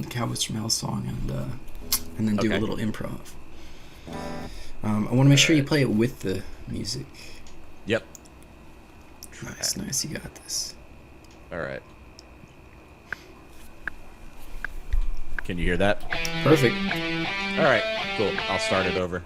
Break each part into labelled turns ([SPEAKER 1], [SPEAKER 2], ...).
[SPEAKER 1] the Cowboys from Hell song, and then do a little improv. I want to make sure you play it with the music.
[SPEAKER 2] Yep.
[SPEAKER 1] Nice. You got this.
[SPEAKER 2] All right. Can you hear that?
[SPEAKER 1] Perfect.
[SPEAKER 2] All right. Cool. I'll start it over.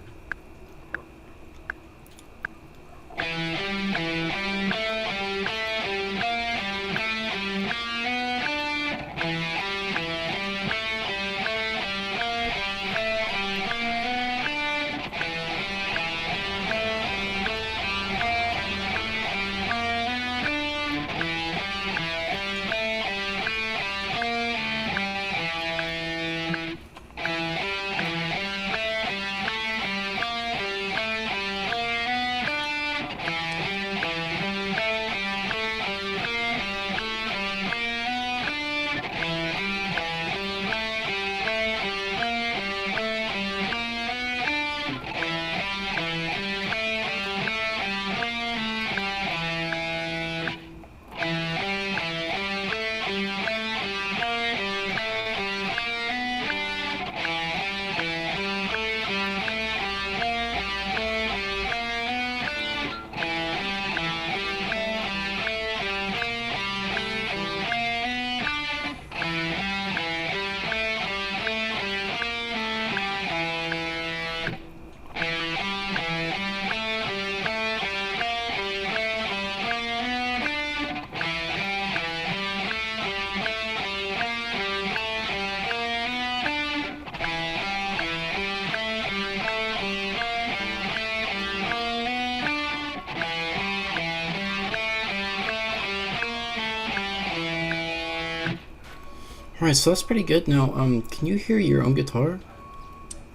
[SPEAKER 1] All right, so that's pretty good. Now, can you hear your own guitar?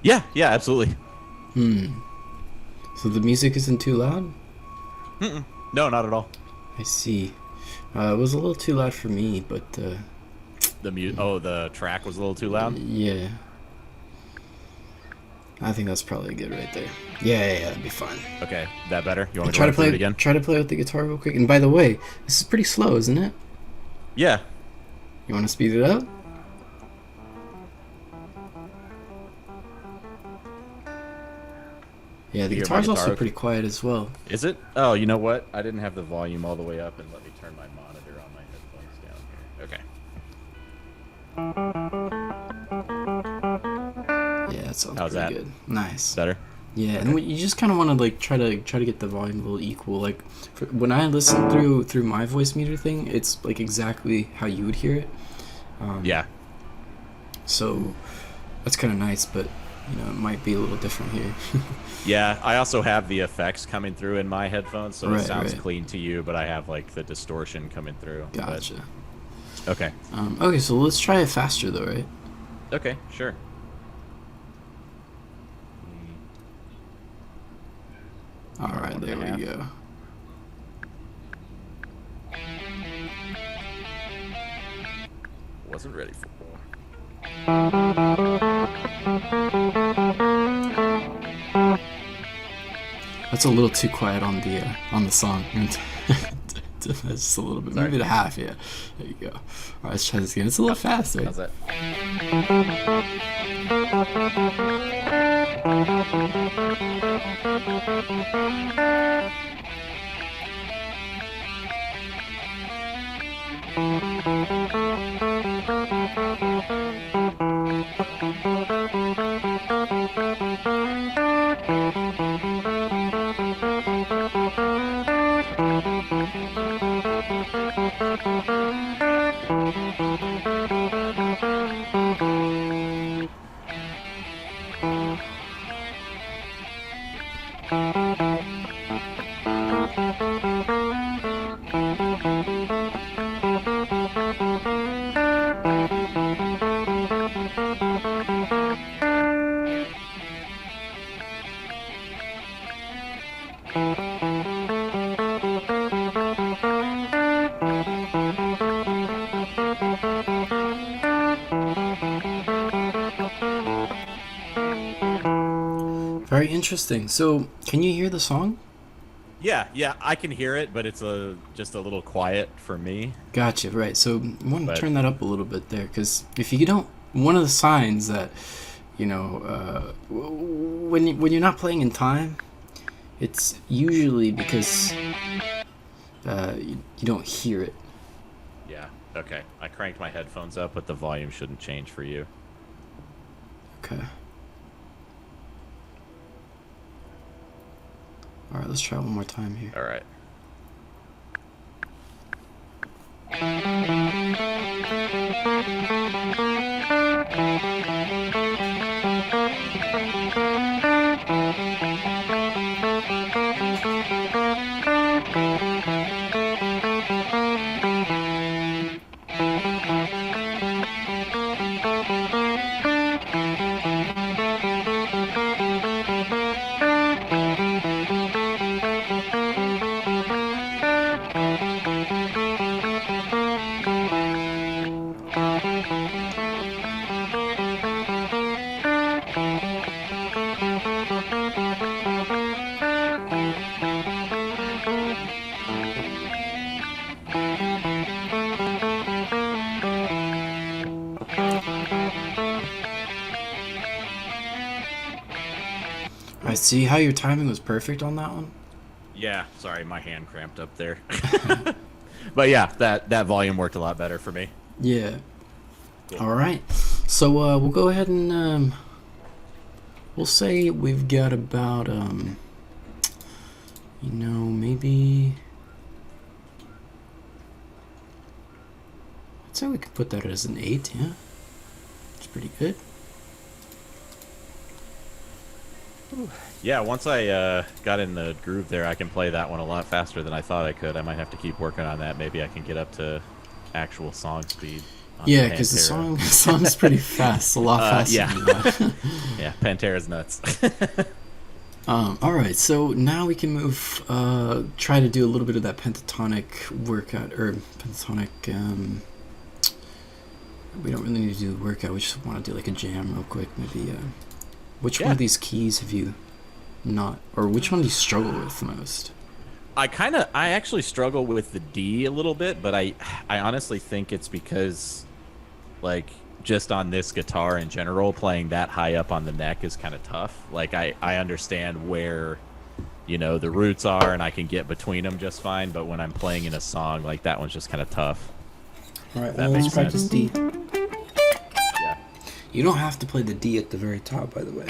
[SPEAKER 2] Yeah, absolutely.
[SPEAKER 1] So the music isn't too loud?
[SPEAKER 2] No, not at all.
[SPEAKER 1] I see. It was a little too loud for me, but
[SPEAKER 2] the track was a little too loud.
[SPEAKER 1] yeah. I think that's probably good right there. Yeah, that'd be fine.
[SPEAKER 2] Okay, that better? You want me
[SPEAKER 1] Try
[SPEAKER 2] to
[SPEAKER 1] to play
[SPEAKER 2] it again?
[SPEAKER 1] Try to play with the guitar real quick. And by the way, this is pretty slow, isn't it?
[SPEAKER 2] Yeah.
[SPEAKER 1] You want to speed it up? Yeah, the
[SPEAKER 2] You hear my
[SPEAKER 1] guitar's also
[SPEAKER 2] guitar?
[SPEAKER 1] pretty quiet as well.
[SPEAKER 2] Is it? Oh, you know what? I didn't have the volume all the way up, and let me turn my monitor on my headphones down here. Okay.
[SPEAKER 1] Yeah, that sounds
[SPEAKER 2] How's
[SPEAKER 1] pretty
[SPEAKER 2] that?
[SPEAKER 1] good. Nice.
[SPEAKER 2] Better?
[SPEAKER 1] Yeah, and you just kind of want to like try to get the volume a little equal. Like when I listen through my voice meter thing, it's like exactly how you would hear it.
[SPEAKER 2] Yeah.
[SPEAKER 1] So that's kind of nice, but you know it might be a little different here.
[SPEAKER 2] Yeah, I also have the effects coming through in my headphones, so
[SPEAKER 1] Right,
[SPEAKER 2] it sounds
[SPEAKER 1] right.
[SPEAKER 2] clean to you, but I have like the distortion coming through.
[SPEAKER 1] Gotcha.
[SPEAKER 2] But, okay.
[SPEAKER 1] Okay, so let's try it faster though, right?
[SPEAKER 2] Okay, sure.
[SPEAKER 1] All right, there we go.
[SPEAKER 2] Wasn't ready for.
[SPEAKER 1] That's a little too quiet on the song. That's just a little bit,
[SPEAKER 2] Sorry.
[SPEAKER 1] maybe to half. Yeah, there you go. All right, let's try this again. It's a little fast, right?
[SPEAKER 2] How's that?
[SPEAKER 1] Very interesting. So, can you hear the song?
[SPEAKER 2] Yeah, I can hear it, but it's just a little quiet for me.
[SPEAKER 1] Gotcha. Right. So, you want to
[SPEAKER 2] But-
[SPEAKER 1] turn that up a little bit there, because if you don't one of the signs that, when you're not playing in time, it's usually because you don't hear it.
[SPEAKER 2] Yeah. Okay. I cranked my headphones up, but the volume shouldn't change for you.
[SPEAKER 1] Okay. All right, let's try one more time here.
[SPEAKER 2] All right.
[SPEAKER 1] I see how your timing was perfect on that one.
[SPEAKER 2] Yeah. Sorry, my hand cramped up there. But yeah, that volume worked a lot better for me.
[SPEAKER 1] Yeah.
[SPEAKER 2] Cool.
[SPEAKER 1] All right. So we'll go ahead and we'll say we've got about maybe. I'd say we could put that as an 8. Yeah. It's pretty good.
[SPEAKER 2] Yeah, once I got in the groove there, I can play that one a lot faster than I thought I could. I might have to keep working on that. Maybe I can get up to actual song speed.
[SPEAKER 1] Yeah, because the song's pretty fast, a lot faster than that.
[SPEAKER 2] Yeah, Pantera's nuts.
[SPEAKER 1] All right, so now we can move. Try to do a little bit of that pentatonic workout, or pentatonic. We don't really need to do the workout. We just want to do like a jam real quick. Maybe. Which one of these keys have you not, or which one do you struggle with the most?
[SPEAKER 2] I actually struggle with the D a little bit, but I honestly think it's because, like, just on this guitar in general, playing that high up on the neck is kind of tough. Like, I understand where, the roots are, and I can get between them just fine, but when I'm playing in a song, like, that one's just kind of tough.
[SPEAKER 1] All right, well, let's practice D.
[SPEAKER 2] Yeah.
[SPEAKER 1] You don't have to play the D at the very top, by the way.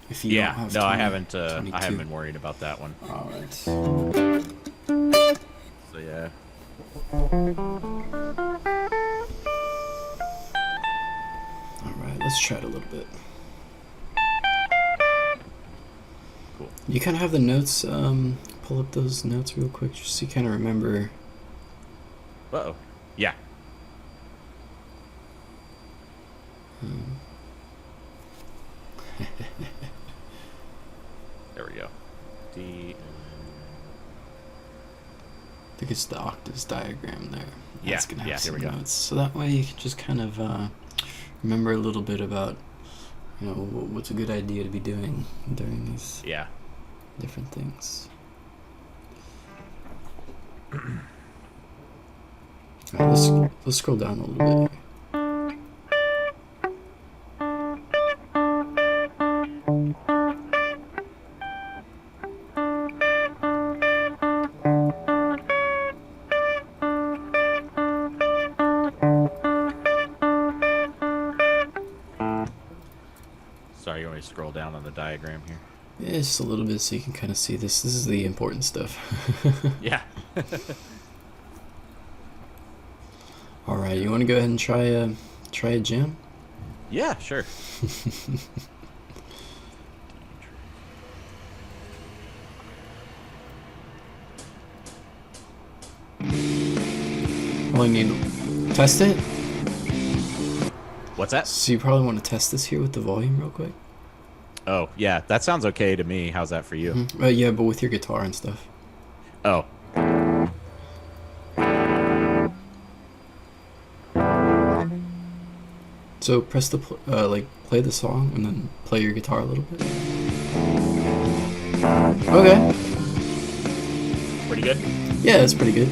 [SPEAKER 1] If you don't have 20,
[SPEAKER 2] I haven't.
[SPEAKER 1] 22.
[SPEAKER 2] I haven't been worried about that one.
[SPEAKER 1] All right.
[SPEAKER 2] So yeah.
[SPEAKER 1] All right, let's try it a little bit.
[SPEAKER 2] Cool.
[SPEAKER 1] You kind of have the notes. Pull up those notes real quick, just so you kind of remember.
[SPEAKER 2] Uh-oh. Yeah. There we go. D.
[SPEAKER 1] I think it's the octaves diagram there.
[SPEAKER 2] Yeah,
[SPEAKER 1] That's gonna have
[SPEAKER 2] here
[SPEAKER 1] some
[SPEAKER 2] we go.
[SPEAKER 1] notes. So that way you can just kind of remember a little bit about, what's a good idea to be doing during these different things. All right, let's scroll down a little bit.
[SPEAKER 2] Sorry, you want me to scroll down on the diagram here?
[SPEAKER 1] Yeah, just a little bit so you can kind of see this. This is the important stuff.
[SPEAKER 2] Yeah.
[SPEAKER 1] All right, you want to go ahead and try a jam?
[SPEAKER 2] Yeah, sure.
[SPEAKER 1] Well, you need to test it.
[SPEAKER 2] What's that?
[SPEAKER 1] So you probably want to test this here with the volume real quick.
[SPEAKER 2] Oh, yeah, that sounds okay to me. How's that for you?
[SPEAKER 1] Mm-hmm. Yeah, but with your guitar and stuff.
[SPEAKER 2] Oh.
[SPEAKER 1] So press the play the song and then play your guitar a little bit. Okay.
[SPEAKER 2] Pretty good?
[SPEAKER 1] Yeah, that's pretty good.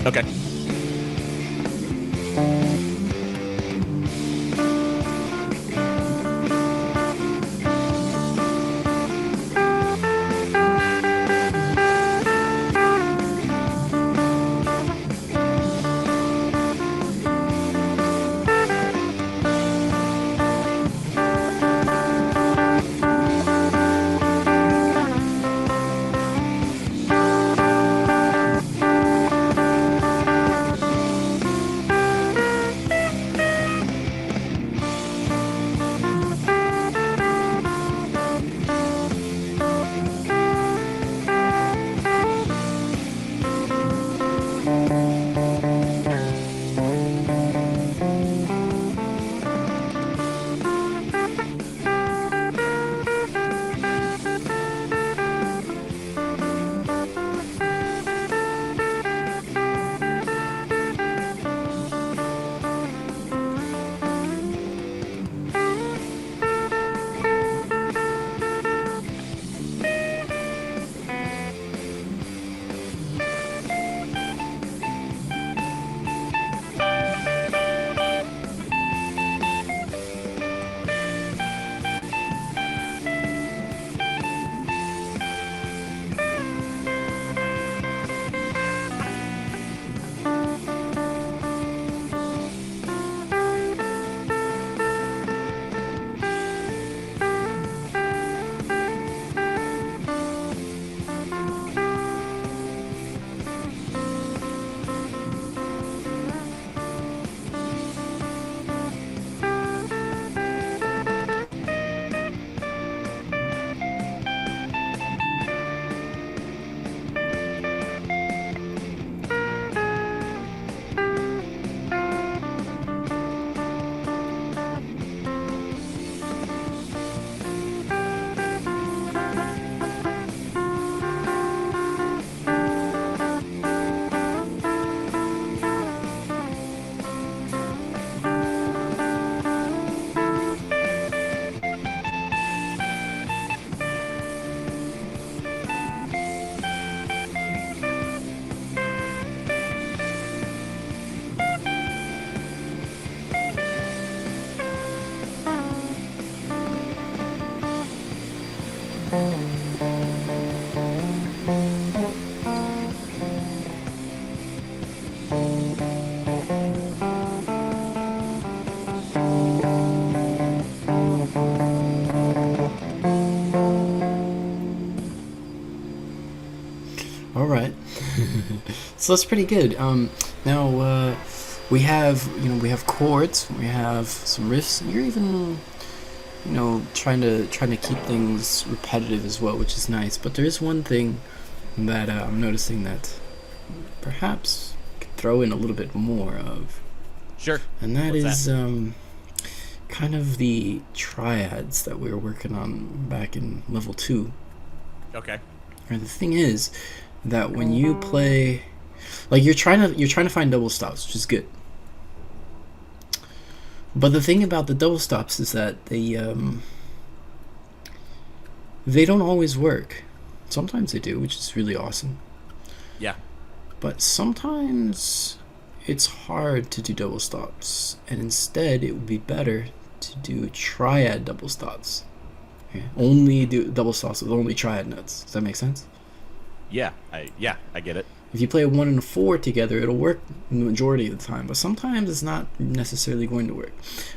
[SPEAKER 2] Okay.
[SPEAKER 1] All right. So that's pretty good. Now we have we have chords, we have some riffs. You're even trying to keep things repetitive as well, which is nice. But there is one thing that I'm noticing that perhaps could throw in a little bit more of.
[SPEAKER 2] Sure.
[SPEAKER 1] And that
[SPEAKER 2] What's
[SPEAKER 1] is
[SPEAKER 2] that?
[SPEAKER 1] kind of the triads that we were working on back in level 2.
[SPEAKER 2] Okay.
[SPEAKER 1] And the thing is that when you play, like you're trying to find double stops, which is good. But the thing about the double stops is that they don't always work. Sometimes they do, which is really awesome.
[SPEAKER 2] Yeah.
[SPEAKER 1] But sometimes it's hard to do double stops, and instead it would be better to do triad double stops. Okay? Only do double stops with only triad notes. Does that make sense?
[SPEAKER 2] Yeah, I get it.
[SPEAKER 1] If you play a 1 and a 4 together, it'll work the majority of the time, but sometimes it's not necessarily going to work.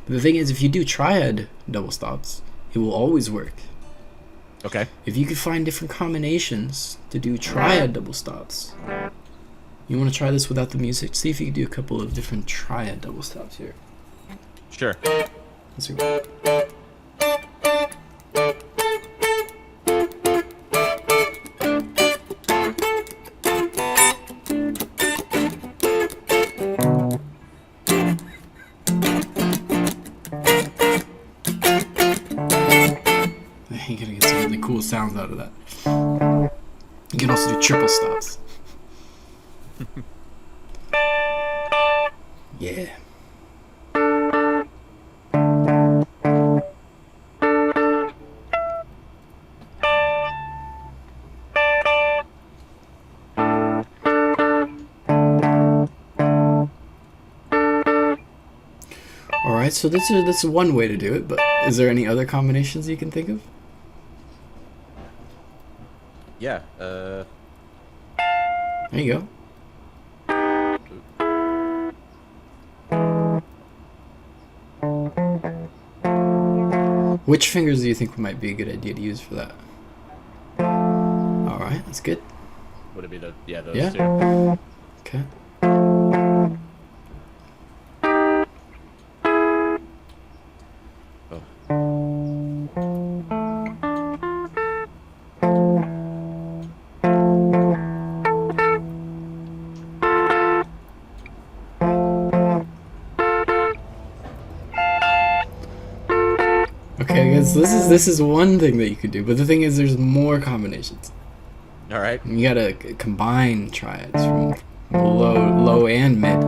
[SPEAKER 1] But the thing is, if you do triad double stops, it will always work.
[SPEAKER 2] Okay.
[SPEAKER 1] If you could find different combinations to do triad double stops, you want to try this without the music? See if you can do a couple of different triad double stops here.
[SPEAKER 2] Sure.
[SPEAKER 1] Let's see. You're gonna get some really cool sounds out of that. You can also do triple stops. Yeah. Alright, so that's one way to do it, but is there any other combinations you can think of?
[SPEAKER 2] Yeah.
[SPEAKER 1] There you go. Which fingers do you think might be a good idea to use for that? Alright, that's good.
[SPEAKER 2] Would it be those
[SPEAKER 1] Yeah.
[SPEAKER 2] two?
[SPEAKER 1] Okay. Okay, I guess this is one thing that you could do, but the thing is there's more combinations.
[SPEAKER 2] All right.
[SPEAKER 1] You gotta combine triads from low and mid.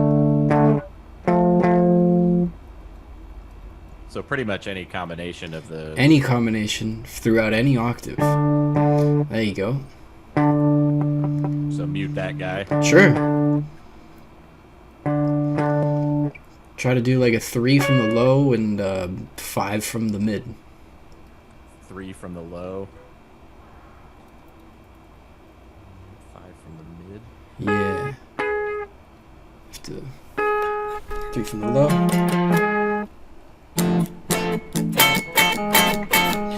[SPEAKER 2] So pretty much any combination of the...
[SPEAKER 1] Any combination throughout any octave. There you go.
[SPEAKER 2] So mute that guy.
[SPEAKER 1] Sure. Try to do like a 3 from the low and 5 from the mid.
[SPEAKER 2] 3 from the low. 5 from the mid.
[SPEAKER 1] Yeah. Have to 3 from the low.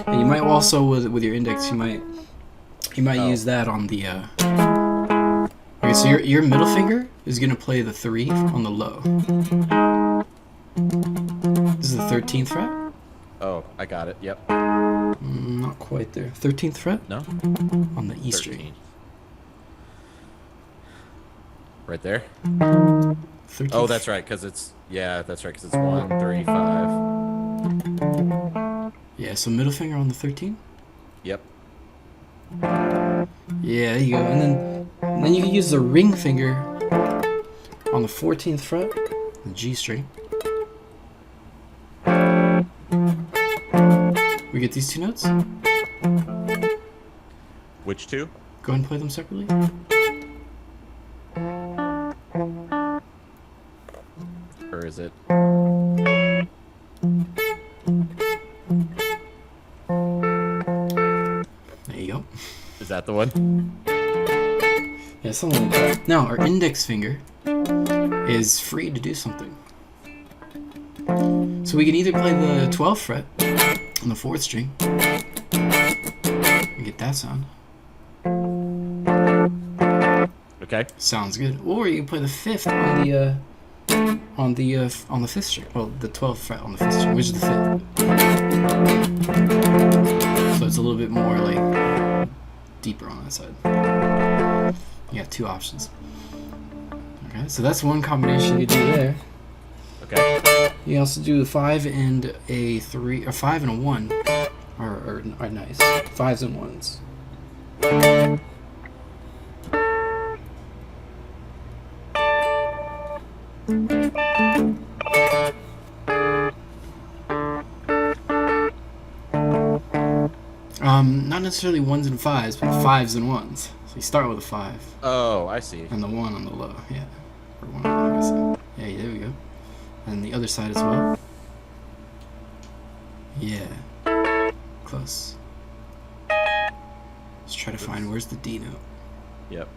[SPEAKER 1] And you might also with your index you might use that on the okay, so your middle finger is gonna play the 3 on the low. This is the 13th fret?
[SPEAKER 2] Oh, I got it. Yep.
[SPEAKER 1] Not quite there. 13th fret?
[SPEAKER 2] No?
[SPEAKER 1] On the E string.
[SPEAKER 2] Right there?
[SPEAKER 1] 13th.
[SPEAKER 2] Oh, that's right, because it's... Yeah, that's right, because it's 1, 3, 5.
[SPEAKER 1] Yeah, so middle finger on the 13?
[SPEAKER 2] Yep.
[SPEAKER 1] Yeah, there you go. And then you can use the ring finger on the 14th fret, the G string. We get these two notes?
[SPEAKER 2] Which two?
[SPEAKER 1] Go ahead and play them separately.
[SPEAKER 2] Or is it...
[SPEAKER 1] There
[SPEAKER 2] that the one?
[SPEAKER 1] Yeah, something like that. Now, our index finger is free to do something. So we can either play the 12th fret on the 4th string. We get that sound.
[SPEAKER 2] Okay.
[SPEAKER 1] Sounds good. Or you can play the 5th on the 5th string. Well, the 12th fret on the 5th string, which is the 5th. So it's a little bit more like deeper on that side. You got 2 options. Okay, so that's one combination you do there.
[SPEAKER 2] Okay.
[SPEAKER 1] You also do the 5 and a 3, or 5 and a 1 are nice. 5s and 1s. Not necessarily 1s and 5s, but 5s and 1s. So you start with a 5.
[SPEAKER 2] Oh, I see.
[SPEAKER 1] And the 1 on the low, yeah. Or 1 on the high side. Yeah, there we go. And the other side as well. Yeah. Close. Let's try to find where's the D note.
[SPEAKER 2] Yep.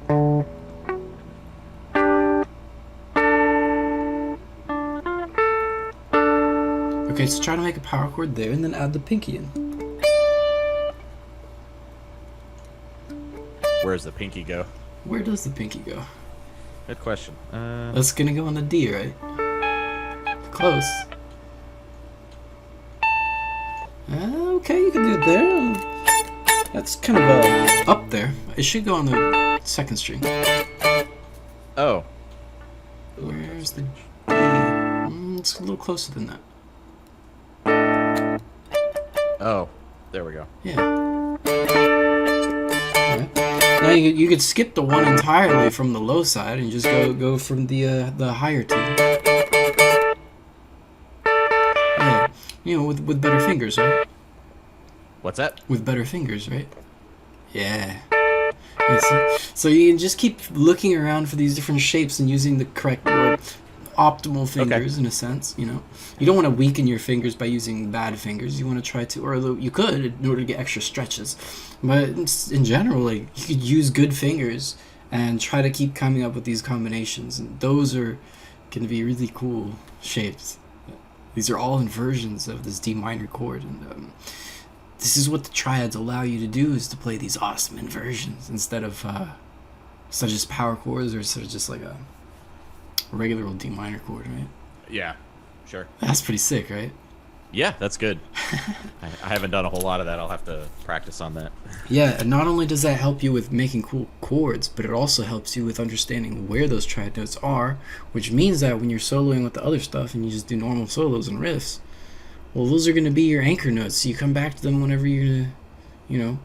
[SPEAKER 1] Okay, so try to make a power chord there and then add the pinky in.
[SPEAKER 2] Where's the pinky go?
[SPEAKER 1] Where does the pinky go?
[SPEAKER 2] Good question.
[SPEAKER 1] That's gonna go on the D, right? Close. Okay, you can do it there. That's kind of up there. It should go on the 2nd string.
[SPEAKER 2] Oh.
[SPEAKER 1] Where's the D? It's a little closer than that.
[SPEAKER 2] Oh. There we go.
[SPEAKER 1] Yeah. Okay. Now you could skip the 1 entirely from the low side and just go from the higher 2. Yeah. You know, with better fingers, right?
[SPEAKER 2] What's that?
[SPEAKER 1] With better fingers, right? Yeah. So you can just keep looking around for these different shapes and using the correct or optimal fingers in a sense, you know. You don't want to weaken your fingers by using bad fingers. You want to try to, or you could in order to get extra stretches. But in general, like, you could use good fingers and try to keep coming up with these combinations. And those are going to be really cool shapes. These are all inversions of this D minor chord. And this is what the triads allow you to do, is to play these awesome inversions instead of such as power chords or sort of just like a regular old D minor chord, right?
[SPEAKER 2] Yeah. Sure.
[SPEAKER 1] That's pretty sick, right?
[SPEAKER 2] Yeah, that's good. I haven't done a whole lot of that. I'll have to practice on that.
[SPEAKER 1] Yeah, and not only does that help you with making cool chords, but it also helps you with understanding where those triad notes are, which means that when you're soloing with the other stuff and you just do normal solos and riffs, well, those are going to be your anchor notes. So you come back to them whenever you're going to, you know,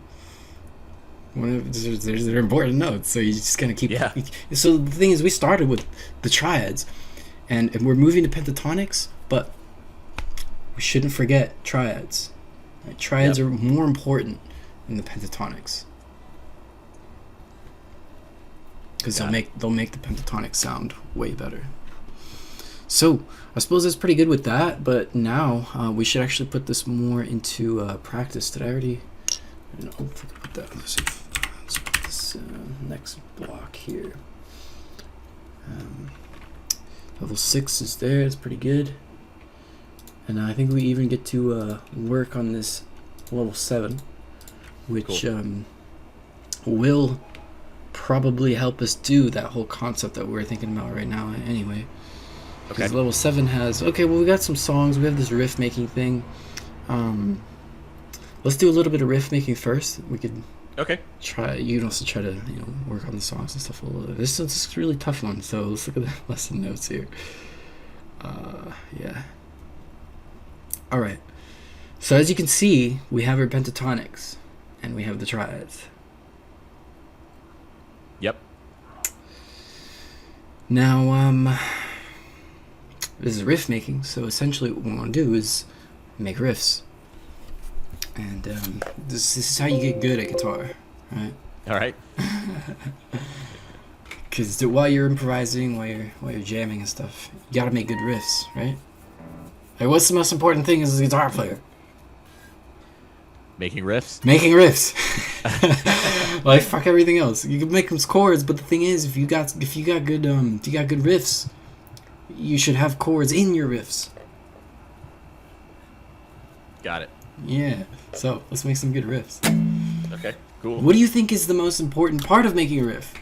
[SPEAKER 1] whenever they're important notes. So you just kind of keep...
[SPEAKER 2] Yeah.
[SPEAKER 1] So the thing is, we started with the triads, and we're moving to pentatonics, but we shouldn't forget triads. Right? Triads are more important than the pentatonics, because they'll make the pentatonic sound way better. So I suppose that's pretty good with that. But now we should actually put this more into practice. Did I already? No, I forgot to put that. Let's see. Let's put this next block here. Level 6 is there. It's pretty good. And I think we even get to work on this level 7, which will probably help us do that whole concept that we're thinking about right now anyway. Because level 7 has... Okay, well, we got some songs. We have this riff making thing. Let's do a little bit of riff making first. We could try... You can also try to, you know, work on the songs and stuff a little bit. This is a really tough one, so let's look at the lesson notes here. Yeah. Alright, so as you can see, we have our pentatonics, and we have the triads.
[SPEAKER 2] Yep.
[SPEAKER 1] Now, this is riff making, so essentially what we want to do is make riffs. And this is how you get good at guitar, right?
[SPEAKER 2] Alright.
[SPEAKER 1] Because while you're improvising, while you're jamming and stuff, you gotta make good riffs, right? Like, what's the most important thing as a guitar player?
[SPEAKER 2] Making riffs.
[SPEAKER 1] Making riffs. Like fuck everything else. You can make them chords, but the thing is, if you got good riffs, you should have chords in your riffs.
[SPEAKER 2] Got it.
[SPEAKER 1] Yeah. So let's make some good riffs.
[SPEAKER 2] Okay. Cool.
[SPEAKER 1] What do you think is the most important part of making a riff?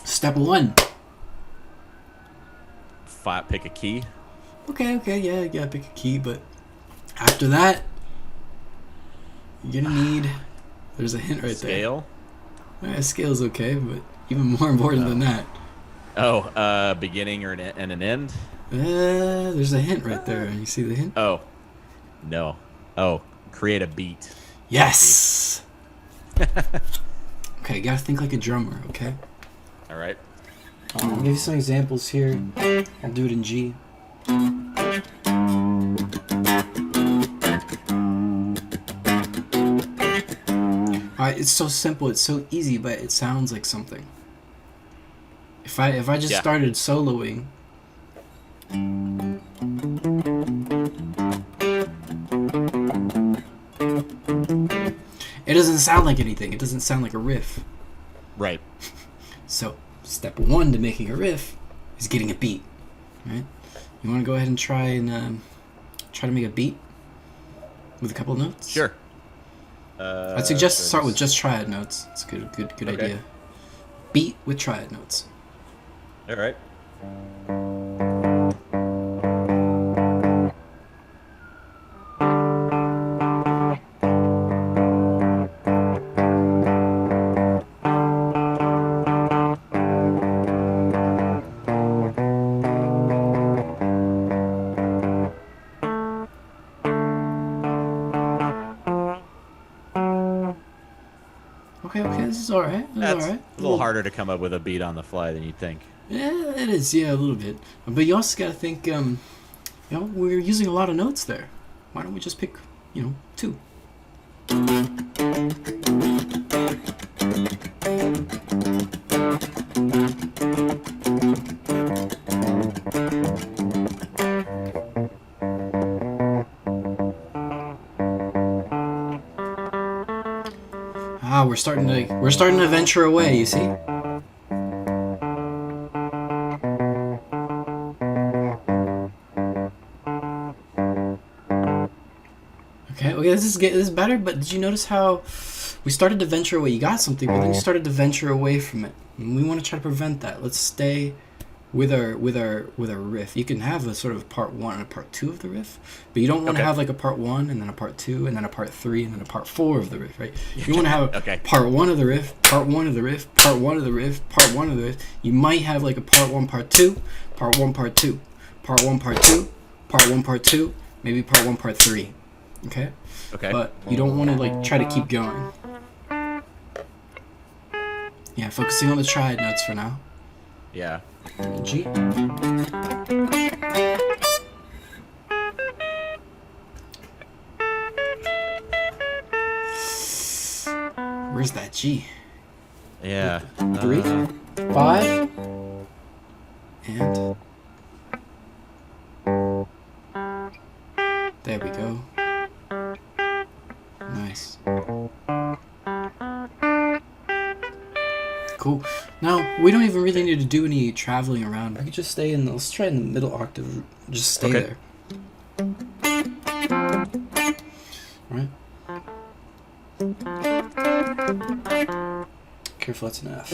[SPEAKER 1] Step 1.
[SPEAKER 2] Pick a key.
[SPEAKER 1] Okay, yeah, pick a key, but after that, you're gonna need. There's a hint right
[SPEAKER 2] Scale.
[SPEAKER 1] there. Scale's okay, but even more important than that.
[SPEAKER 2] Beginning or and an end.
[SPEAKER 1] There's a hint right there. You see the hint?
[SPEAKER 2] Oh, no. Oh, create a beat.
[SPEAKER 1] Yes. Okay, you gotta think like a drummer. Okay.
[SPEAKER 2] All right.
[SPEAKER 1] I'll give you some examples here. I'll do it in G. Alright, it's so simple, it's so easy, but it sounds like something. If I just started soloing, it doesn't sound like anything. It doesn't sound like a riff.
[SPEAKER 2] Right.
[SPEAKER 1] So, step 1 to making a riff is getting a beat. Right? You want to go ahead and try to make a beat with a couple of notes?
[SPEAKER 2] Sure.
[SPEAKER 1] I'd suggest start with just triad notes. It's a good
[SPEAKER 2] Okay.
[SPEAKER 1] idea. Beat with triad notes.
[SPEAKER 2] All right.
[SPEAKER 1] Okay, this is alright.
[SPEAKER 2] That's a little harder to come up with a beat on the fly than you'd think.
[SPEAKER 1] Yeah, it is. Yeah, a little bit. But you also gotta think. We're using a lot of notes there. Why don't we just pick, 2? We're starting to venture away. You see. Okay, this is better, but did you notice how we started to venture away? You got something, but then you started to venture away from it. And we want to try to prevent that. Let's stay with our riff. You can have a sort of part 1 and a part 2 of the riff, but you don't want to have like a part 1 and then a part 2 and then a part 3 and then a part 4 of the riff, right? You want to have part 1 of the riff, part 1 of the riff, part 1 of the riff, part 1 of the riff. You might have like a part 1, part 2, part 1, part 2, part 1, part 2, part 1, part 2, maybe part 1, part 3. Okay?
[SPEAKER 2] Okay.
[SPEAKER 1] But you don't want to like try to keep going. Yeah, focusing on the triad notes for now.
[SPEAKER 2] Yeah.
[SPEAKER 1] G. Where's that G?
[SPEAKER 2] Yeah.
[SPEAKER 1] 3, 5, and there we go. Nice. Cool. Now, we don't even really need to do any traveling around. We could just stay in let's try in the middle octave. Just stay there. Alright. Careful, that's an F.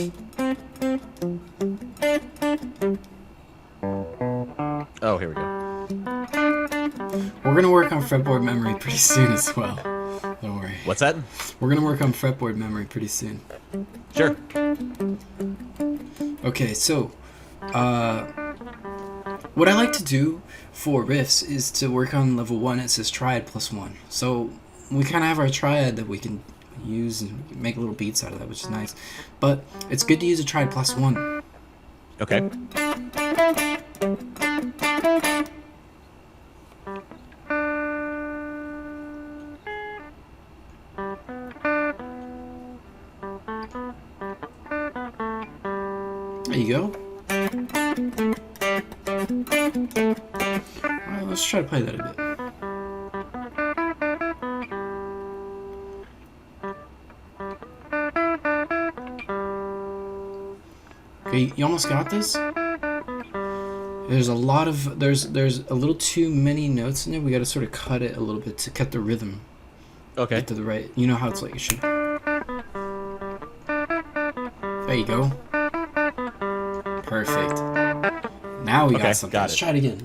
[SPEAKER 2] Oh, here we go.
[SPEAKER 1] We're gonna work on fretboard memory pretty soon as well. Don't worry.
[SPEAKER 2] What's that?
[SPEAKER 1] We're gonna work on fretboard memory pretty soon.
[SPEAKER 2] Sure.
[SPEAKER 1] Okay, so, what I like to do for riffs is to work on level 1. It says triad +1. So we kind of have our triad that we can use and make little beats out of that, which is nice. But it's good to use a triad +1.
[SPEAKER 2] Okay.
[SPEAKER 1] There you go. Alright, let's try to play that a bit. Okay, you almost got this. There's a lot of there's a little too many notes in there. We got to sort of cut it a little bit to cut the rhythm.
[SPEAKER 2] Okay.
[SPEAKER 1] Get to the right. You know how it's like. It should. There you go. Perfect. Now we got something. Let's try it again.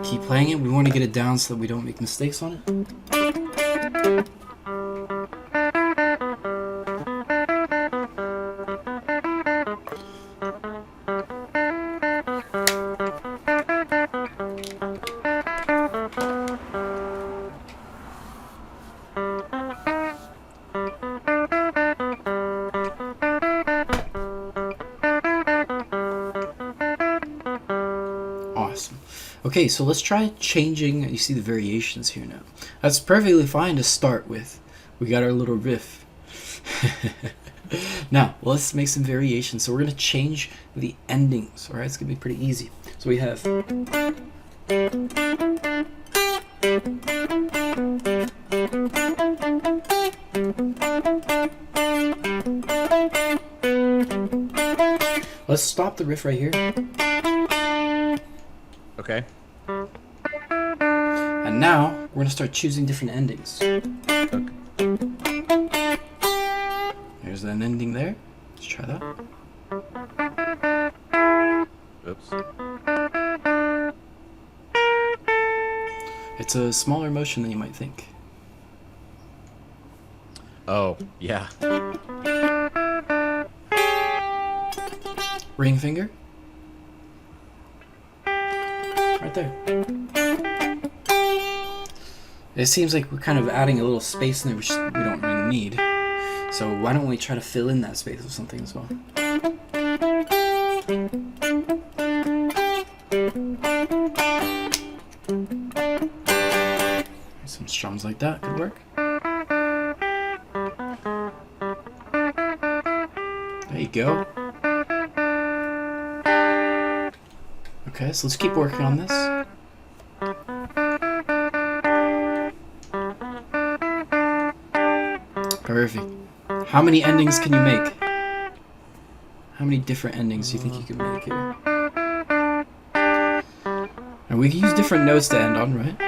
[SPEAKER 1] Keep playing it. We want to get it down so that we don't make mistakes on it. Awesome. Okay, so let's try changing. You see the variations here now. That's perfectly fine to start with. We got our little riff. Now, let's make some variations. So we're going to change the endings. All right, it's going to be pretty easy. So we have... Let's stop the riff right here.
[SPEAKER 2] Okay.
[SPEAKER 1] And now we're going to start choosing different endings.
[SPEAKER 2] Okay.
[SPEAKER 1] There's an ending there. Let's try that.
[SPEAKER 2] Oops.
[SPEAKER 1] It's a smaller motion than you might think.
[SPEAKER 2] Oh, yeah.
[SPEAKER 1] Ring finger. Right there. It seems like we're kind of adding a little space in there which we don't really need. So why don't we try to fill in that space with something as well? Some strums like that could work. There you go. Okay, so let's keep working on this. Perfect. How many endings can you make? How many different endings do you think you can make here? And we can use different notes to end on, right?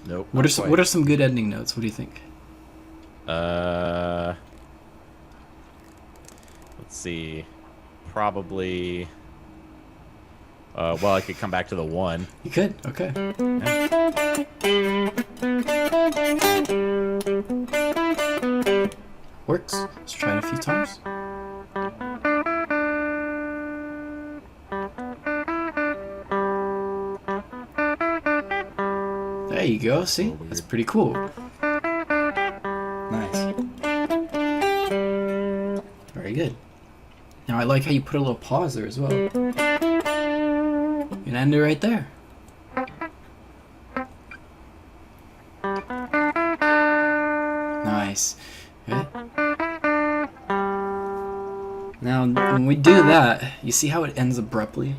[SPEAKER 2] Nope.
[SPEAKER 1] What are some good ending notes? What do you think?
[SPEAKER 2] Let's see. Probably. Well, I could come back to the one.
[SPEAKER 1] You could. Okay.
[SPEAKER 2] Yeah.
[SPEAKER 1] Works. Let's try it a few times. There you go. See? That's pretty cool. Nice. Very good. Now I like how you put a little pause there as well. You can end it right there. Nice. Okay. Now when we do that, you see how it ends abruptly?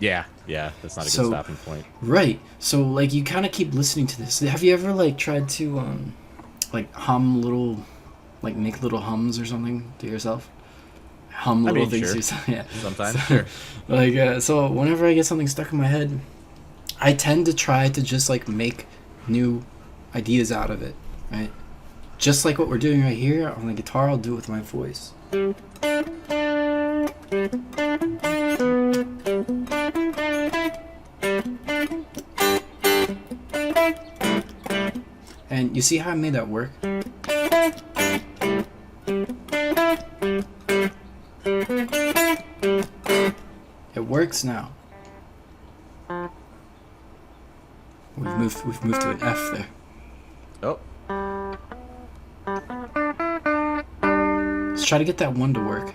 [SPEAKER 2] Yeah, that's not a good stopping point.
[SPEAKER 1] Right. So like you kind of keep listening to this. Have you ever like tried to like hum little, like make little hums or something to yourself? Hum little things to yourself. Yeah.
[SPEAKER 2] Sometimes,
[SPEAKER 1] so,
[SPEAKER 2] sure.
[SPEAKER 1] Like so whenever I get something stuck in my head, I tend to try to just like make new ideas out of it, right? Just like what we're doing right here on the guitar, I'll do it with my voice. And you see how I made that work? It works now. We've moved to an F there.
[SPEAKER 2] Oh.
[SPEAKER 1] Let's try to get that one to work.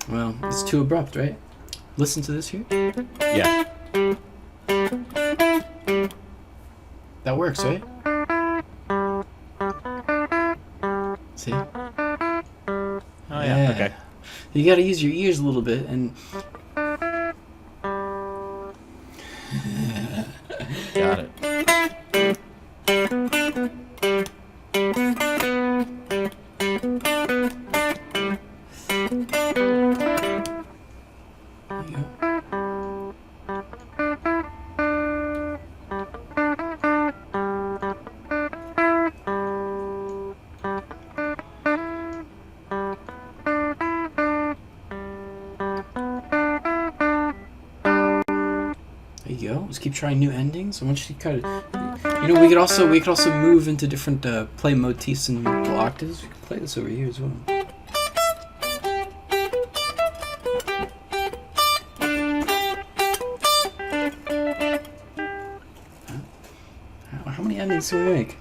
[SPEAKER 1] Well, it's too abrupt, right? Listen to this here.
[SPEAKER 2] Yeah.
[SPEAKER 1] That works, right? You gotta use your ears a little bit, and
[SPEAKER 2] Got it.
[SPEAKER 1] there you go. There you go. Let's keep trying new endings. I want you to kind of, you know, we could also move into different play motifs and octaves. We could play this over here as well. How many endings do we make?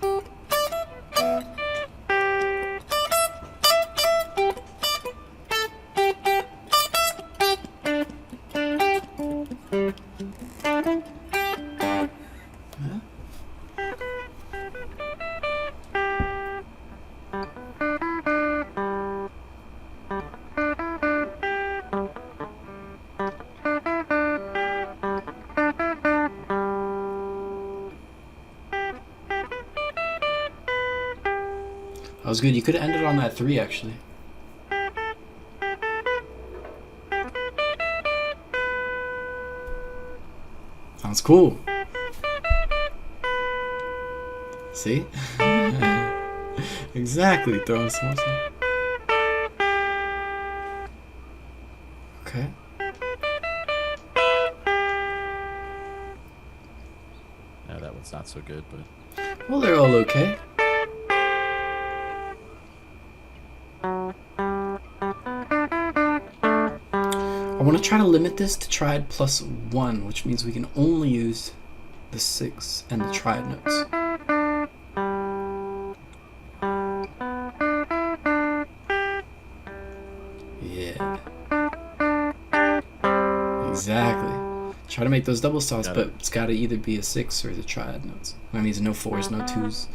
[SPEAKER 1] That was good. You could have ended on that 3, actually. Sounds cool. See? Exactly. Throwing some more stuff. Okay.
[SPEAKER 2] No, that one's not so good, but
[SPEAKER 1] Well, they're all okay. I want to try to limit this to triad plus 1, which means we can only use the 6 and the triad notes. Yeah. Exactly. Try to make those double stops, but it's got to either be a 6 or the triad notes. That means no 4s, no 2s.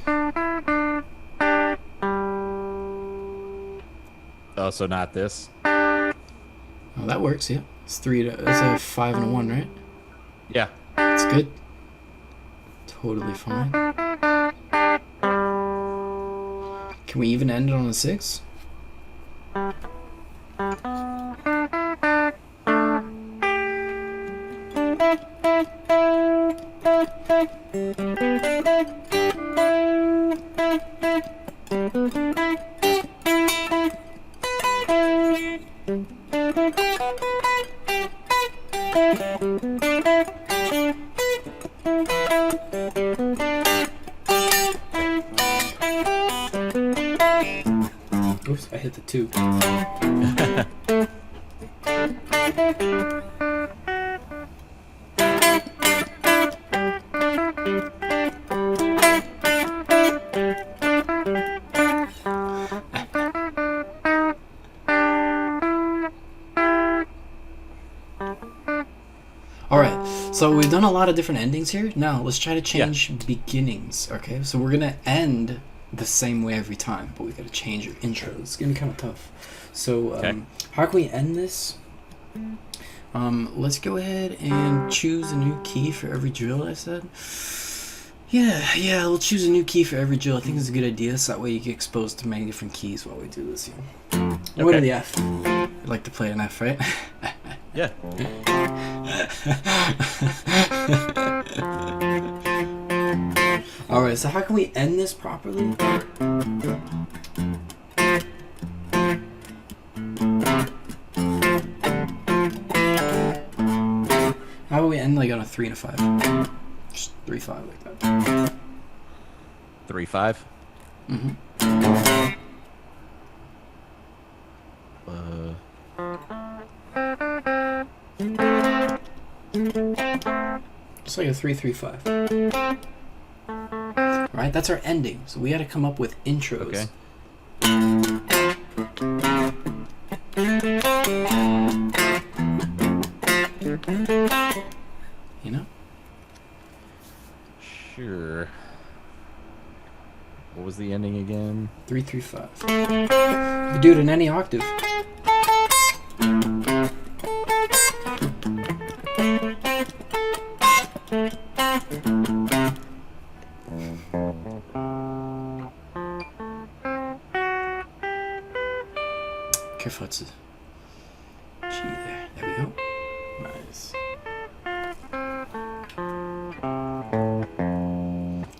[SPEAKER 2] oh, so not this.
[SPEAKER 1] Oh, that works, yeah. It's 3 to, it's a 5 and a 1, right?
[SPEAKER 2] Yeah.
[SPEAKER 1] That's good. Totally fine. Can we even end it on a 6? Oops, I hit the 2. Alright, so we've done a lot of different endings here. Now, let's try to change beginnings, okay? So we're going to end the same way every time, but we got to change our intro. It's going to be kind of tough. So, how can we end this? Let's go ahead and choose a new key for every drill, I said. Yeah, we'll choose a new key for every drill. I think it's a good idea, so that way you get exposed to many different keys while we do this here. What are the F? I'd like to play an F, right?
[SPEAKER 2] Yeah.
[SPEAKER 1] Alright, so how can we end this properly? How about we end like on a 3 and a 5? Just 3-5 like that.
[SPEAKER 2] 3-5.
[SPEAKER 1] Mm-hmm. Just like a 3-3-5. Right, that's our ending. So we got to come up with intros.
[SPEAKER 2] Okay.
[SPEAKER 1] You know?
[SPEAKER 2] Sure. What was the ending again?
[SPEAKER 1] 3-3-5. You can do it in any octave. Careful, it's a G there. There we go. Nice.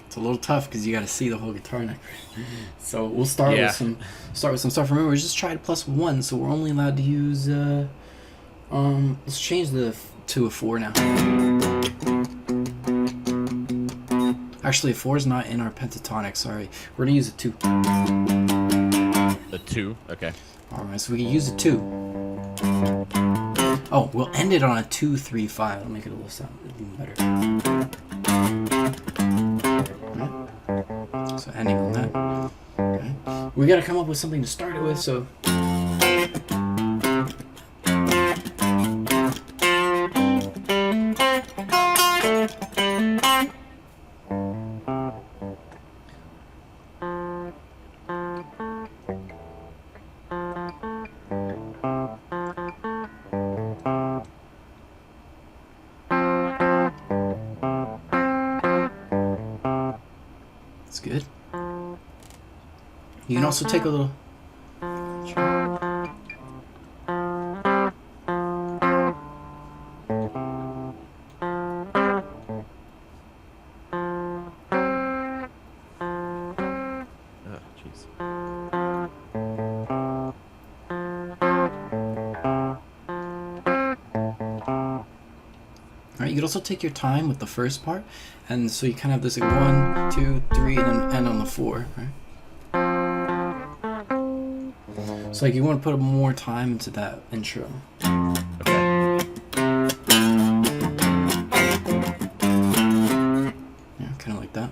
[SPEAKER 1] It's a little tough because you got to see the whole guitar neck. So we'll start with some stuff. Remember, we just tried +1, so we're only allowed to use. Let's change the to a 4 now. Actually, a 4 is not in our pentatonic. Sorry, we're gonna use a 2.
[SPEAKER 2] The 2, okay.
[SPEAKER 1] All right, so we can use a 2. Oh, we'll end it on a 2, 3, 5. It'll make it a little sound even better. Right. So ending on that. Okay. We gotta come up with something to start it with. So. That's good. You can also take a little. Alright, you could also take your time with the first part, and so you kind of have this like 1, 2, 3, and then end on the 4, right? So like you want to put more time into that intro.
[SPEAKER 2] Okay.
[SPEAKER 1] Yeah, kind of like that.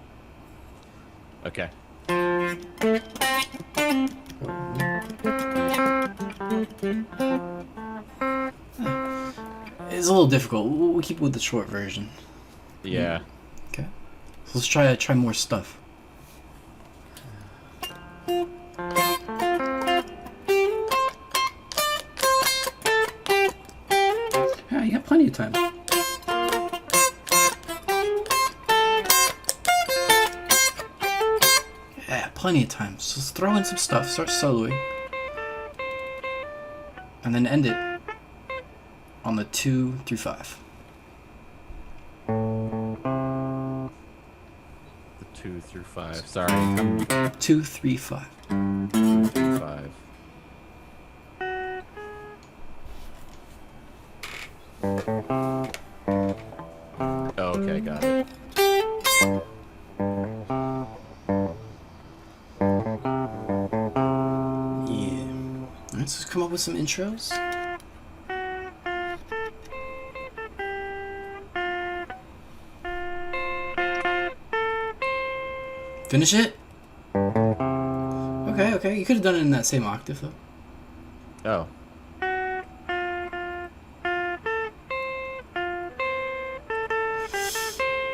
[SPEAKER 2] Okay.
[SPEAKER 1] It's a little difficult. We'll keep it with the short version.
[SPEAKER 2] Yeah.
[SPEAKER 1] Okay. So let's try more stuff. Yeah, you got plenty of time. Yeah, plenty of time. So let's throw in some stuff. Start soloing. And then end it on the 2 through 5.
[SPEAKER 2] The 2 through 5. Sorry.
[SPEAKER 1] 2, 3, 5.
[SPEAKER 2] 2 through 5. Okay, got it.
[SPEAKER 1] Yeah. Alright, so let's come up with some intros. Finish it? Okay. You could have done it in that same octave, though.
[SPEAKER 2] Oh.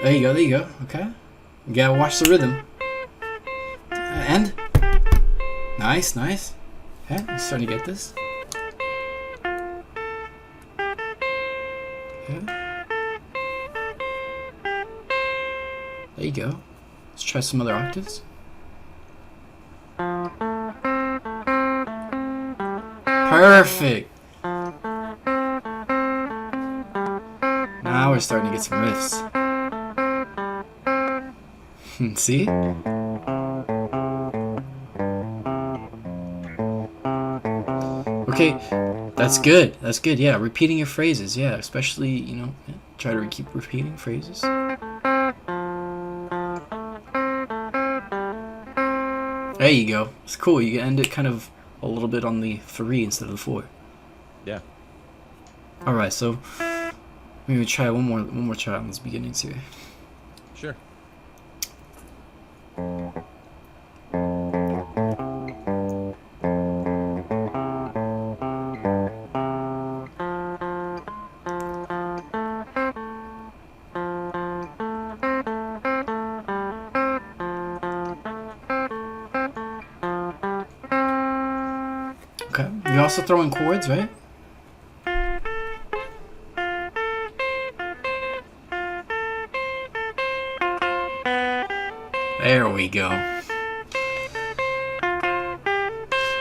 [SPEAKER 1] There you go. Okay. You gotta watch the rhythm. And? Nice. Okay, I'm starting to get this. Okay. There you go. Let's try some other octaves. Perfect. Now we're starting to get some riffs. See? Okay, that's good. Yeah, repeating your phrases. Yeah, especially, try to keep repeating phrases. There you go. It's cool. You can end it kind of a little bit on the 3 instead of the 4.
[SPEAKER 2] Yeah.
[SPEAKER 1] All right, so maybe try one more try on these beginnings here.
[SPEAKER 2] Sure.
[SPEAKER 1] Okay. You also throw in chords, right? There we go.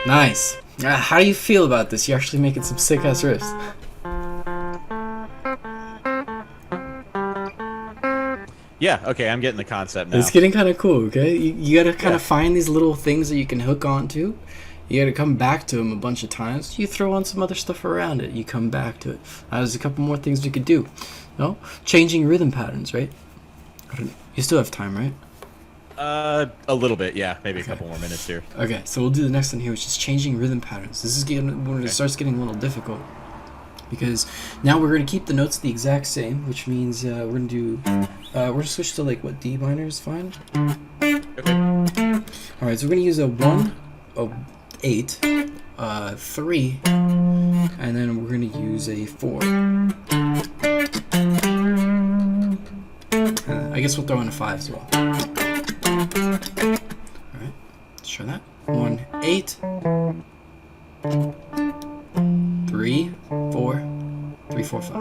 [SPEAKER 1] Nice. How do you feel about this? You're actually making some sick ass riffs.
[SPEAKER 2] Yeah, okay, I'm getting the concept now.
[SPEAKER 1] It's getting kind of cool, okay? You gotta kind of find these little things that you can hook onto. You gotta come back to them a bunch of times. You throw on some other stuff around it. You come back to it. There's a couple more things we could do. No? Changing rhythm patterns, right? You still have time, right?
[SPEAKER 2] A little bit, yeah. Maybe a couple more minutes here.
[SPEAKER 1] Okay, so we'll do the next one here, which is changing rhythm patterns. This is when it starts getting a little difficult. Because now we're going to keep the notes the exact same, which means we're going to do... we're going to switch to, like, what D minor is fine?
[SPEAKER 2] Okay.
[SPEAKER 1] Alright, so we're going to use a 1, a 8, 3, and then we're going to use a 4. I guess we'll throw in a 5 as well. Alright, let's try that. 1, 8, 3, 4, 3, 4, 5.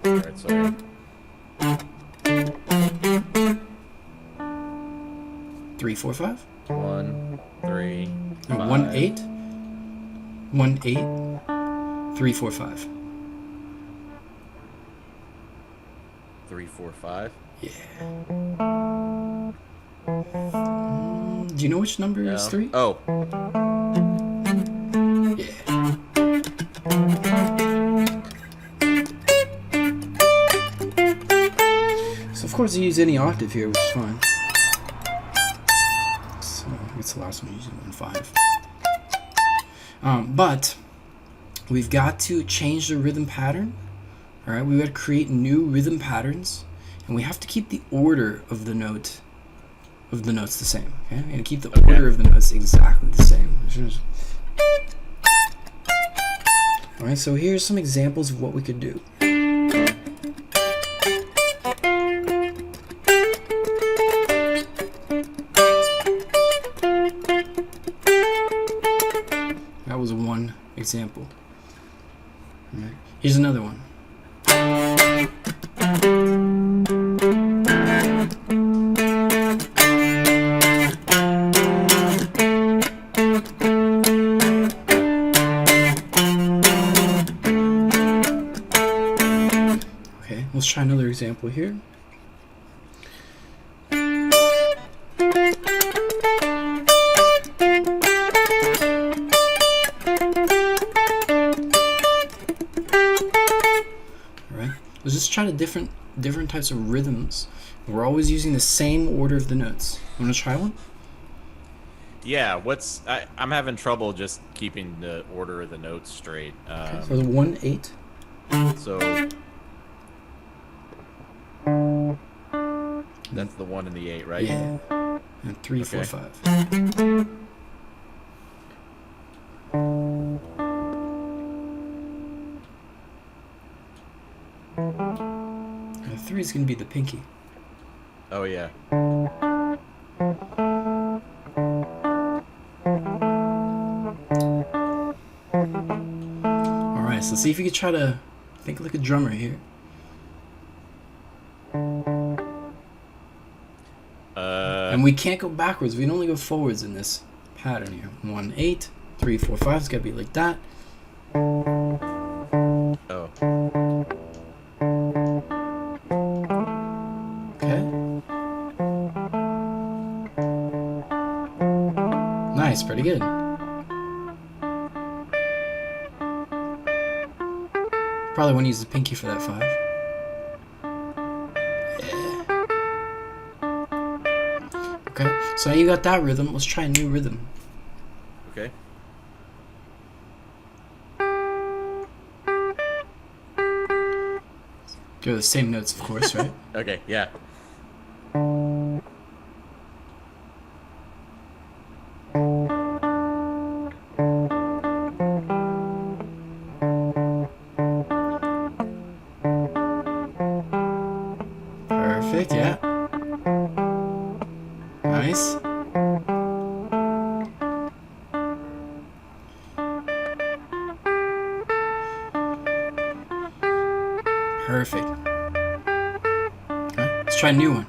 [SPEAKER 2] Alright, sorry.
[SPEAKER 1] 3, 4, 5.
[SPEAKER 2] 1, 3, 5.
[SPEAKER 1] 1, 8. 1, 8. 3, 4, 5.
[SPEAKER 2] 3, 4, 5.
[SPEAKER 1] Yeah. Do you know which number is 3?
[SPEAKER 2] Oh.
[SPEAKER 1] Yeah. So of course you use any octave here, which is fine. So it's the last one using 1, 5. But we've got to change the rhythm pattern. All right, we've got to create new rhythm patterns, and we have to keep the order of the notes the same. Okay, we're gonna keep the order of the notes exactly the same. All right, so here's some examples of what we could do. That was one example. All right, here's another one. Okay, let's try another example here. Let's just try different types of rhythms. We're always using the same order of the notes. You want to try one?
[SPEAKER 2] Yeah, I'm having trouble just keeping the order of the notes straight.
[SPEAKER 1] Okay, so the 1, 8.
[SPEAKER 2] So that's the 1 and the 8, right?
[SPEAKER 1] Yeah. And 3,
[SPEAKER 2] Okay.
[SPEAKER 1] 4, 5. And 3 is going to be the pinky.
[SPEAKER 2] Oh yeah.
[SPEAKER 1] Alright, so see if you could try to think like a drummer here. And we can't go backwards, we can only go forwards in this pattern here. 1, 8, 3, 4, 5, it's got to be like that.
[SPEAKER 2] Oh.
[SPEAKER 1] Okay. Nice, pretty good. Probably want to use the pinky for that 5. Yeah. Okay, so now you got that rhythm. Let's try a new rhythm.
[SPEAKER 2] Okay.
[SPEAKER 1] Go the same notes, of course, right?
[SPEAKER 2] Okay, yeah.
[SPEAKER 1] Perfect, yeah. Nice. Perfect. Okay, let's try a new one.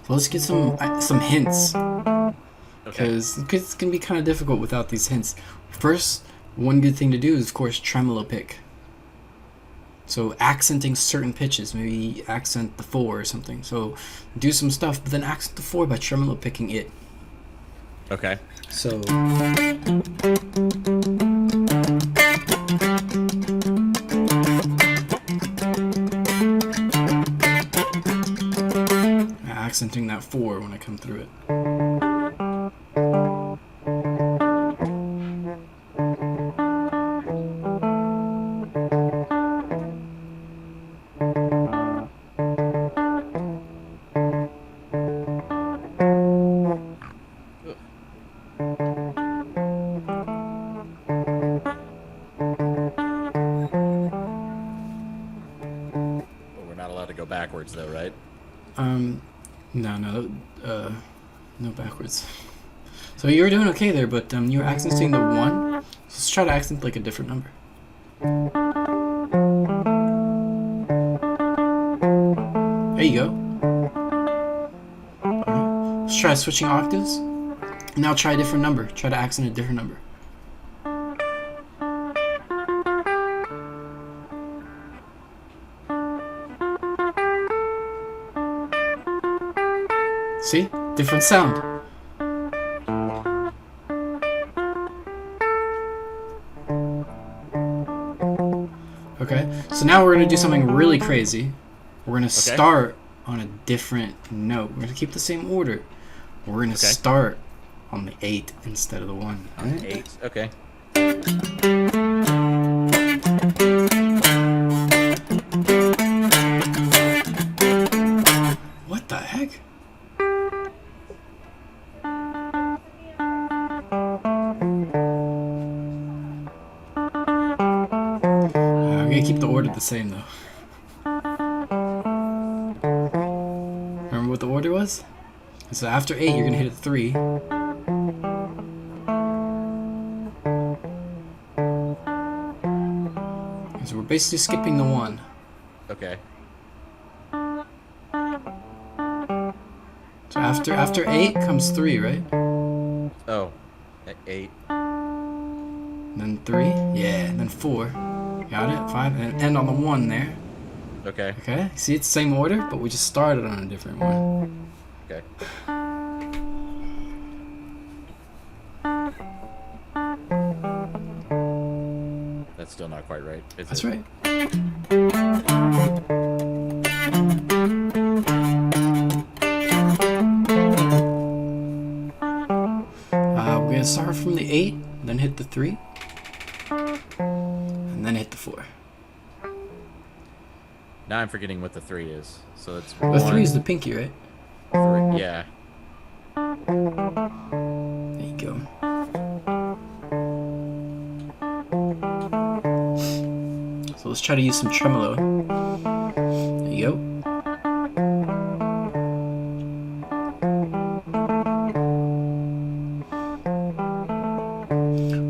[SPEAKER 1] So let's get some hints,
[SPEAKER 2] Okay.
[SPEAKER 1] because it's gonna be kind of difficult without these hints. First, one good thing to do is, of course, tremolo pick. So accenting certain pitches, maybe accent the 4 or something. So do some stuff, but then accent the 4 by tremolo picking it.
[SPEAKER 2] Okay.
[SPEAKER 1] So accenting that 4 when I come through it.
[SPEAKER 2] We're not allowed to go backwards though, right?
[SPEAKER 1] No backwards. So you were doing okay there, but you were accenting the 1. So let's try to accent like a different number. There you go. Alright. Let's try switching octaves. Now try a different number. Try to accent a different number. See? Different sound. Okay, so now we're going to do something really crazy. We're going to start on a different note. We're going to keep the same order. We're going to start on the 8 instead of the 1. All right?
[SPEAKER 2] 8, okay.
[SPEAKER 1] What the heck? I'm going to keep the order the same though. Remember what the order was? So after 8, you're going to hit a 3. So we're basically skipping the 1.
[SPEAKER 2] Okay.
[SPEAKER 1] So after 8 comes 3, right?
[SPEAKER 2] Oh, 8.
[SPEAKER 1] Then 3. Yeah, and then 4. Got it? 5. And end on the 1 there.
[SPEAKER 2] Okay.
[SPEAKER 1] Okay? See, it's the same order, but we just started on a different one.
[SPEAKER 2] Okay. That's still not quite right.
[SPEAKER 1] That's right. We're going to start from the 8, then hit the 3, and then hit the 4.
[SPEAKER 2] Now I'm forgetting what the 3 is. So it's
[SPEAKER 1] The 3 is the pinky, right?
[SPEAKER 2] 3. Yeah.
[SPEAKER 1] There you go. So let's try to use some tremolo. There you go.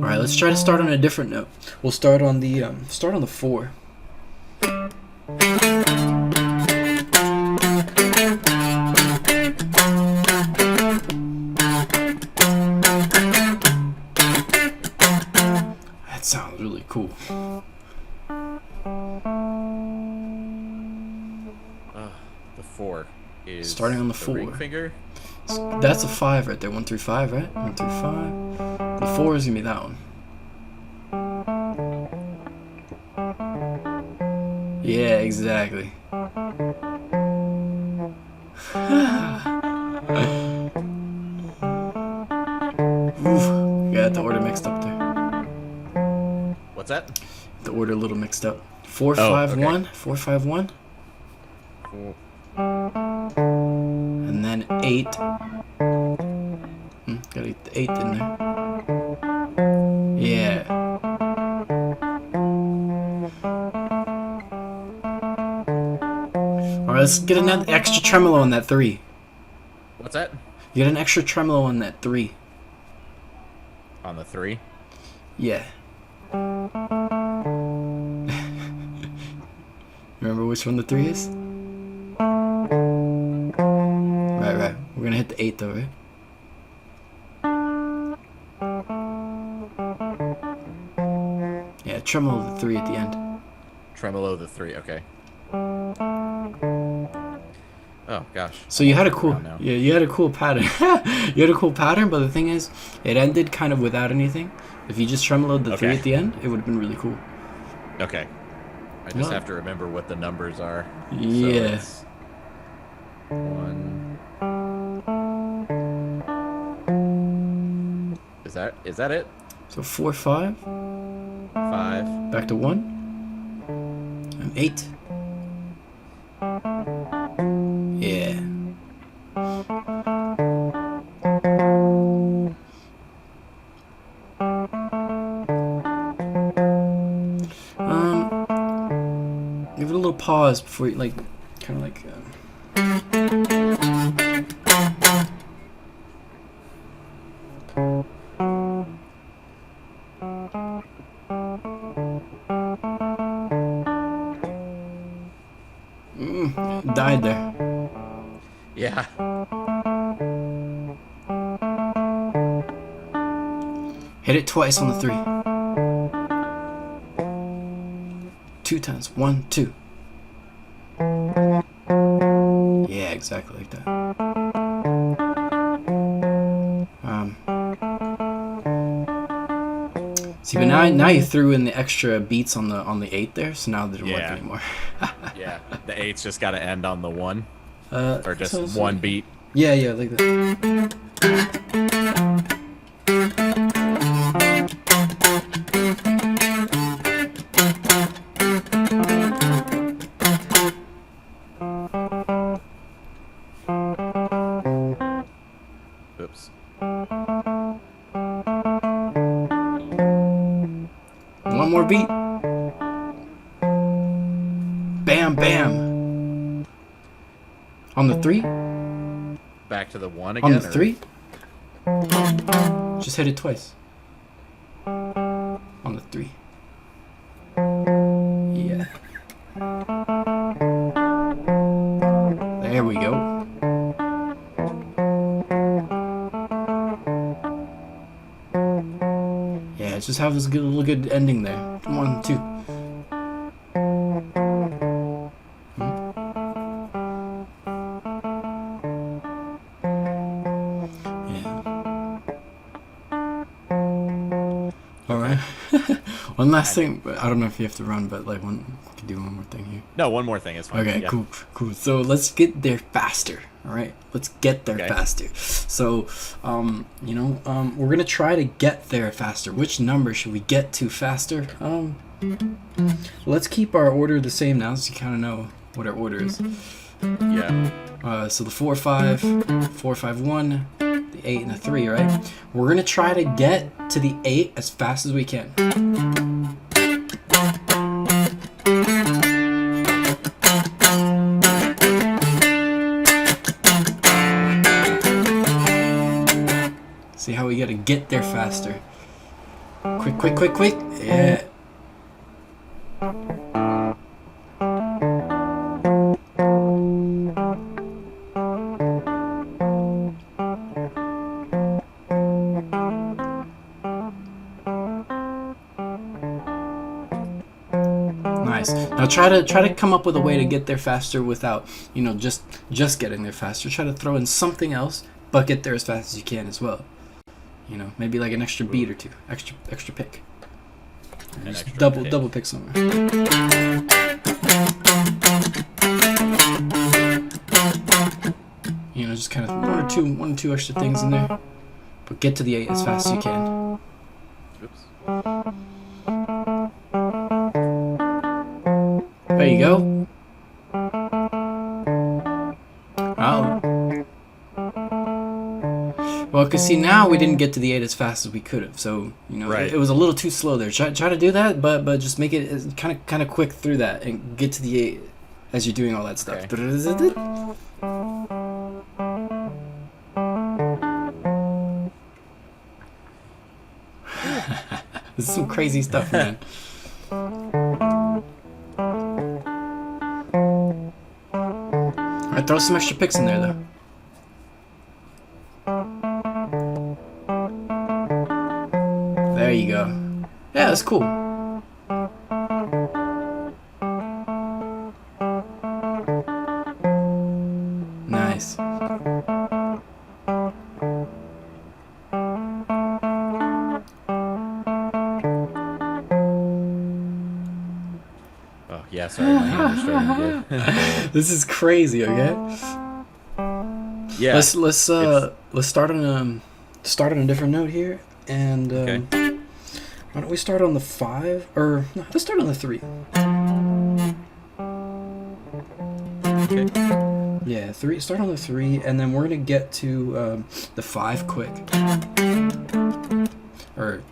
[SPEAKER 1] Alright, let's try to start on a different note. We'll start on the 4. That sounds really cool.
[SPEAKER 2] The 4 is
[SPEAKER 1] starting on the
[SPEAKER 2] the
[SPEAKER 1] 4.
[SPEAKER 2] ring finger.
[SPEAKER 1] That's a 5 right there. 1 through 5, right? 1 through 5. The 4 is gonna be that one. Yeah, exactly. Oof, got the order mixed up there.
[SPEAKER 2] What's that?
[SPEAKER 1] The order a little mixed up. 4, 5, 1. 4, 5, 1.
[SPEAKER 2] 4.
[SPEAKER 1] And then 8. Gotta get the 8th in there. Yeah. Alright, let's get another extra tremolo on that 3.
[SPEAKER 2] What's that?
[SPEAKER 1] You get an extra tremolo on that 3.
[SPEAKER 2] On the 3?
[SPEAKER 1] Yeah. Remember which one the 3 is? Right. We're gonna hit the 8 though, right? Yeah, tremolo the 3 at the end.
[SPEAKER 2] Tremolo the 3. Okay. Oh gosh.
[SPEAKER 1] So you had a
[SPEAKER 2] Walking
[SPEAKER 1] cool,
[SPEAKER 2] around now.
[SPEAKER 1] yeah, you had a cool pattern. You had a cool pattern, but the thing is, it ended kind of without anything. If you just tremoloed the 3
[SPEAKER 2] Okay.
[SPEAKER 1] at the end, it would have been really cool.
[SPEAKER 2] Okay. I just
[SPEAKER 1] Well-
[SPEAKER 2] have to remember what the numbers are.
[SPEAKER 1] Yeah.
[SPEAKER 2] So it's 1. Is that it?
[SPEAKER 1] So 4, 5,
[SPEAKER 2] 5.
[SPEAKER 1] back to 1, and 8. Yeah. Give it a little pause before you, like, kind of like. Died there.
[SPEAKER 2] Yeah.
[SPEAKER 1] Hit it twice on the 3. 2 times. 1, 2. Yeah, exactly like that. See, but now you threw in the extra beats on the 8 there, so now they don't work
[SPEAKER 2] Yeah.
[SPEAKER 1] anymore.
[SPEAKER 2] Yeah. The 8's just got to end on the 1, or just
[SPEAKER 1] so-
[SPEAKER 2] one beat.
[SPEAKER 1] Yeah, like that.
[SPEAKER 2] Oops.
[SPEAKER 1] One more beat. Bam, bam. On the 3?
[SPEAKER 2] Back to the 1 again.
[SPEAKER 1] On the
[SPEAKER 2] or-
[SPEAKER 1] 3? Just hit it twice. On the 3. Yeah. There we go. Yeah, just have this good, little good ending there. 1, 2. Alright. One last thing. I don't know if you have to run, but like we can do one more thing here.
[SPEAKER 2] No, one more thing is fine.
[SPEAKER 1] Okay,
[SPEAKER 2] Yeah.
[SPEAKER 1] cool. So let's get there faster. All right, let's get there
[SPEAKER 2] Okay.
[SPEAKER 1] faster. So, we're gonna try to get there faster. Which number should we get to faster? Let's keep our order the same now, so you kind of know what our order is.
[SPEAKER 2] Yeah.
[SPEAKER 1] So the 4, 5, 4, 5, 1, the 8, and the 3. Right. We're gonna try to get to the 8 as fast as we can. See how we gotta get there faster. Quick. Yeah. Nice. Now try to come up with a way to get there faster without, just getting there faster. Try to throw in something else, but get there as fast as you can as well. Maybe like an extra beat or two, extra pick.
[SPEAKER 2] An
[SPEAKER 1] Just
[SPEAKER 2] extra
[SPEAKER 1] double pick somewhere. Just kind of one or two extra things in there, but get to the 8 as fast as you can.
[SPEAKER 2] Oops.
[SPEAKER 1] There you go. Oh. Well, because see, now we didn't get to the 8 as fast as we could have. So,
[SPEAKER 2] Right.
[SPEAKER 1] it was a little too slow there. Try to do that, but just make it kind of quick through that and get to the 8 as you're doing all that stuff.
[SPEAKER 2] Okay.
[SPEAKER 1] This is some crazy stuff, man. Alright, throw some extra picks in there, though. that's cool. Nice.
[SPEAKER 2] Oh yeah, sorry, my hands are starting to
[SPEAKER 1] This is crazy. Okay.
[SPEAKER 2] Yeah.
[SPEAKER 1] Let's start on a different note here, and
[SPEAKER 2] Okay.
[SPEAKER 1] why don't we start on the 5 or no, let's start on the 3.
[SPEAKER 2] Okay.
[SPEAKER 1] Yeah, 3. Start on the 3, and then we're gonna get to the 5 quick. Or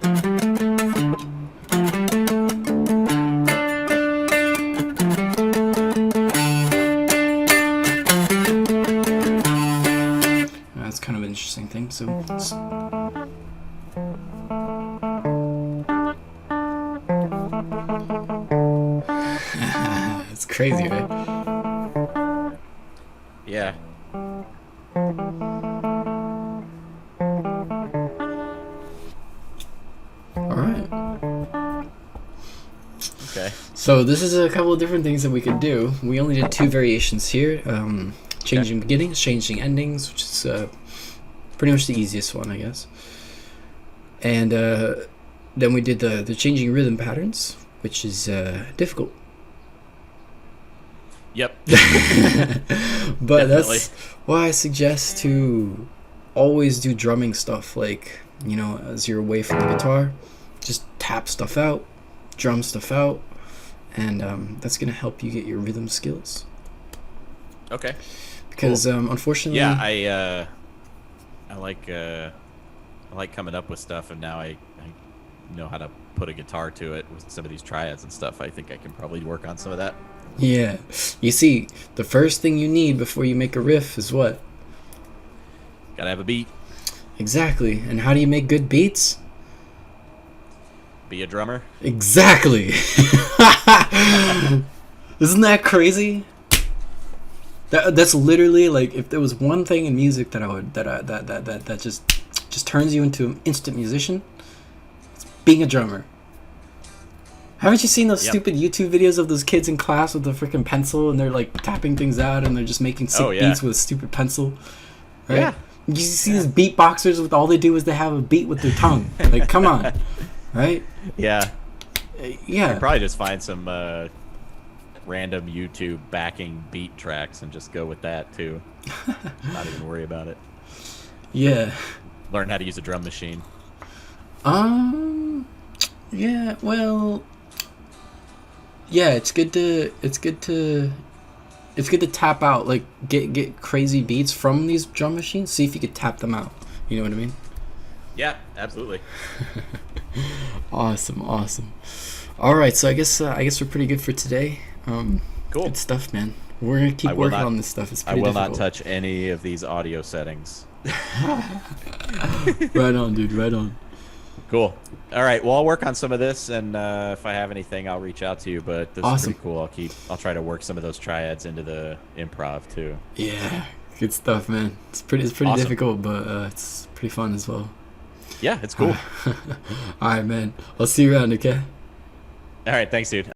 [SPEAKER 1] that's kind of an interesting thing. So. It's crazy, right?
[SPEAKER 2] Yeah.
[SPEAKER 1] All right.
[SPEAKER 2] Okay.
[SPEAKER 1] So this is a couple of different things that we could do. We only did 2 variations here. Changing beginnings, changing endings, which is pretty much the easiest one, I guess. And then we did the changing rhythm patterns, which is difficult.
[SPEAKER 2] Yep.
[SPEAKER 1] But
[SPEAKER 2] Definitely.
[SPEAKER 1] that's why I suggest to always do drumming stuff, like, you know, as you're away from the guitar, just tap stuff out, drum stuff out, and that's gonna help you get your rhythm skills.
[SPEAKER 2] Okay.
[SPEAKER 1] Because
[SPEAKER 2] Cool.
[SPEAKER 1] unfortunately,
[SPEAKER 2] Yeah, I like coming up with stuff, and now I know how to put a guitar to it with some of these triads and stuff. I think I can probably work on some of that.
[SPEAKER 1] yeah, you see, the first thing you need before you make a riff is what?
[SPEAKER 2] Gotta have a beat.
[SPEAKER 1] Exactly. And how do you make good beats?
[SPEAKER 2] Be a drummer.
[SPEAKER 1] Exactly. Isn't that crazy? That's literally like, if there was one thing in music that I would that just turns you into an instant musician, it's being a drummer. Haven't you seen those
[SPEAKER 2] Yep.
[SPEAKER 1] stupid YouTube videos of those kids in class with the freaking pencil and they're like tapping things out and they're just making sick
[SPEAKER 2] Oh, yeah.
[SPEAKER 1] beats with a stupid pencil? Right?
[SPEAKER 2] Yeah.
[SPEAKER 1] You see these beatboxers with all they do is they have a beat with their tongue. Like, come on. Right?
[SPEAKER 2] Yeah.
[SPEAKER 1] Yeah.
[SPEAKER 2] Probably just find some random YouTube backing beat tracks and just go with that too. Not even worry about it.
[SPEAKER 1] Yeah.
[SPEAKER 2] Learn how to use a drum machine.
[SPEAKER 1] Yeah, well, yeah, it's good to tap out, like get crazy beats from these drum machines. See if you could tap them out. You know what I mean?
[SPEAKER 2] Yeah, absolutely.
[SPEAKER 1] Awesome. All right, so I guess we're pretty good for today.
[SPEAKER 2] Cool.
[SPEAKER 1] Good stuff, man. We're gonna keep working on this stuff. It's
[SPEAKER 2] I
[SPEAKER 1] pretty
[SPEAKER 2] will
[SPEAKER 1] difficult.
[SPEAKER 2] not touch any of these audio settings.
[SPEAKER 1] Right on, dude. Right on.
[SPEAKER 2] Cool. All right. Well, I'll work on some of this, and if I have anything, I'll reach out to you. But this
[SPEAKER 1] Awesome.
[SPEAKER 2] is pretty cool. I'll try to work some of those triads into the improv too.
[SPEAKER 1] Yeah, good stuff, man. It's pretty
[SPEAKER 2] Awesome.
[SPEAKER 1] difficult, but it's pretty fun as well.
[SPEAKER 2] Yeah, it's cool.
[SPEAKER 1] All right, man. I'll see you around, okay?
[SPEAKER 2] All right. Thanks, dude.